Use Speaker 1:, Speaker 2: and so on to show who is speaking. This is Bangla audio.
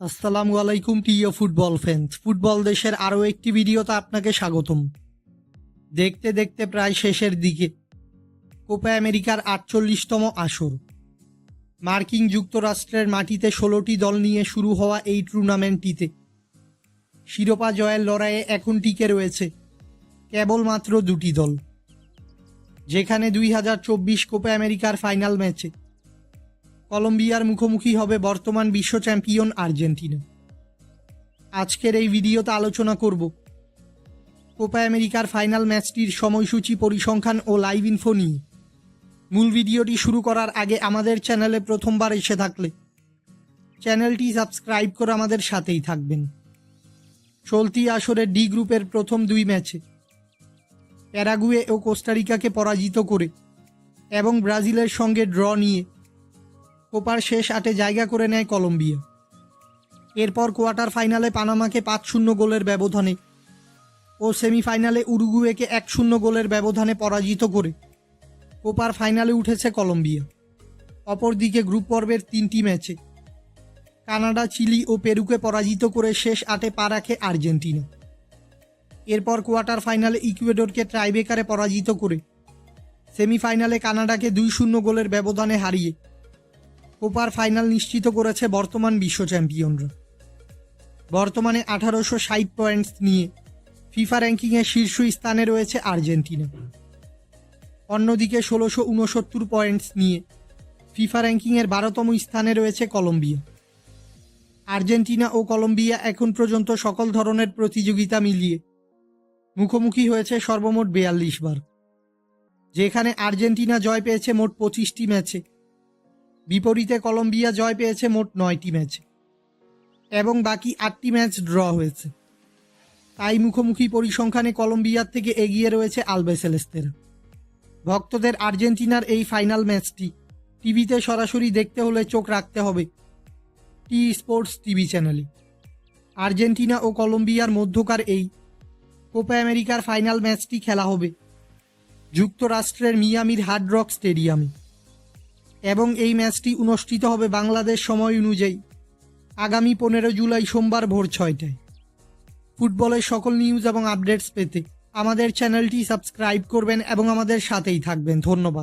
Speaker 1: আসসালামু আলাইকুম প্রিয় ফুটবল ফ্যান্স। ফুটবল দেশের আরও একটি ভিডিওতে আপনাকে স্বাগতম। দেখতে দেখতে প্রায় শেষের দিকে কোপা আমেরিকার ৪৮তম আসর। মার্কিন যুক্তরাষ্ট্রের মাটিতে ১৬টি দল নিয়ে শুরু হওয়া এই টুর্নামেন্টটিতে শিরোপা জয়ের লড়াইয়ে এখন টিকে রয়েছে কেবলমাত্র দুটি দল, যেখানে ২০২৪ কোপা আমেরিকার ফাইনাল ম্যাচে কলম্বিয়ার মুখোমুখি হবে বর্তমান বিশ্ব চ্যাম্পিয়ন আর্জেন্টিনা। আজকের এই ভিডিওতে আলোচনা করব কোপা আমেরিকার ফাইনাল ম্যাচটির সময়সূচি, পরিসংখ্যান ও লাইভ ইনফো নিয়ে। মূল ভিডিওটি শুরু করার আগে আমাদের চ্যানেলে প্রথমবার এসে থাকলে চ্যানেলটি সাবস্ক্রাইব করে আমাদের সাথেই থাকবেন। চলতি আসরের ডি গ্রুপের প্রথম দুই ম্যাচে প্যারাগুয়ে ও কোস্টারিকাকে পরাজিত করে এবং ব্রাজিলের সঙ্গে ড্র নিয়ে কোপার শেষ আটে জায়গা করে নেয় কলম্বিয়া। এরপর কোয়ার্টার ফাইনালে পানামাকে ৫-০ গোলের ব্যবধানে ও সেমিফাইনালে উরুগুয়েকে ১-০ গোলের ব্যবধানে পরাজিত করে কোপার ফাইনালে উঠেছে কলম্বিয়া। অপরদিকে গ্রুপ পর্বের ৩টি ম্যাচে কানাডা, চিলি ও পেরুকে পরাজিত করে শেষ আটে পা রাখে আর্জেন্টিনা। এরপর কোয়ার্টার ফাইনালে ইকুয়েডরকে টাইব্রেকারে পরাজিত করে সেমিফাইনালে কানাডাকে ২-০ গোলের ব্যবধানে হারিয়ে কোপার ফাইনাল নিশ্চিত করেছে বর্তমান বিশ্ব চ্যাম্পিয়নরা। বর্তমানে ১৮৬০ পয়েন্টস নিয়ে ফিফা র্যাঙ্কিংয়ে শীর্ষ স্থানে রয়েছে আর্জেন্টিনা। অন্যদিকে ১৬৬৯ পয়েন্টস নিয়ে ফিফা র্যাঙ্কিংয়ের ১২তম স্থানে রয়েছে কলম্বিয়া। আর্জেন্টিনা ও কলম্বিয়া এখন পর্যন্ত সকল ধরনের প্রতিযোগিতা মিলিয়ে মুখোমুখি হয়েছে সর্বমোট ৪২ বার, যেখানে আর্জেন্টিনা জয় পেয়েছে মোট ২৫টি ম্যাচে, বিপরীতে কলম্বিয়া জয় পেয়েছে মোট ৯টি ম্যাচে এবং বাকি ৮টি ম্যাচ ড্র হয়েছে। তাই মুখোমুখি পরিসংখ্যানে কলম্বিয়ার থেকে এগিয়ে রয়েছে আলবিসেলেস্তেরা। ভক্তদের আর্জেন্টিনার এই ফাইনাল ম্যাচটি টিভিতে সরাসরি দেখতে হলে চোখ রাখতে হবে টি স্পোর্টস টিভি চ্যানেলে। আর্জেন্টিনা ও কলম্বিয়ার মধ্যকার এই কোপা আমেরিকার ফাইনাল ম্যাচটি খেলা হবে যুক্তরাষ্ট্রের মিয়ামির হার্ড রক স্টেডিয়ামে এবং এই ম্যাচটি অনুষ্ঠিত হবে বাংলাদেশ সময় অনুযায়ী আগামী ১৫ জুলাই সোমবার ভোর ৬টায়। ফুটবলের সকল নিউজ এবং আপডেটস পেতে আমাদের চ্যানেলটি সাবস্ক্রাইব করবেন এবং আমাদের সাথেই থাকবেন। ধন্যবাদ।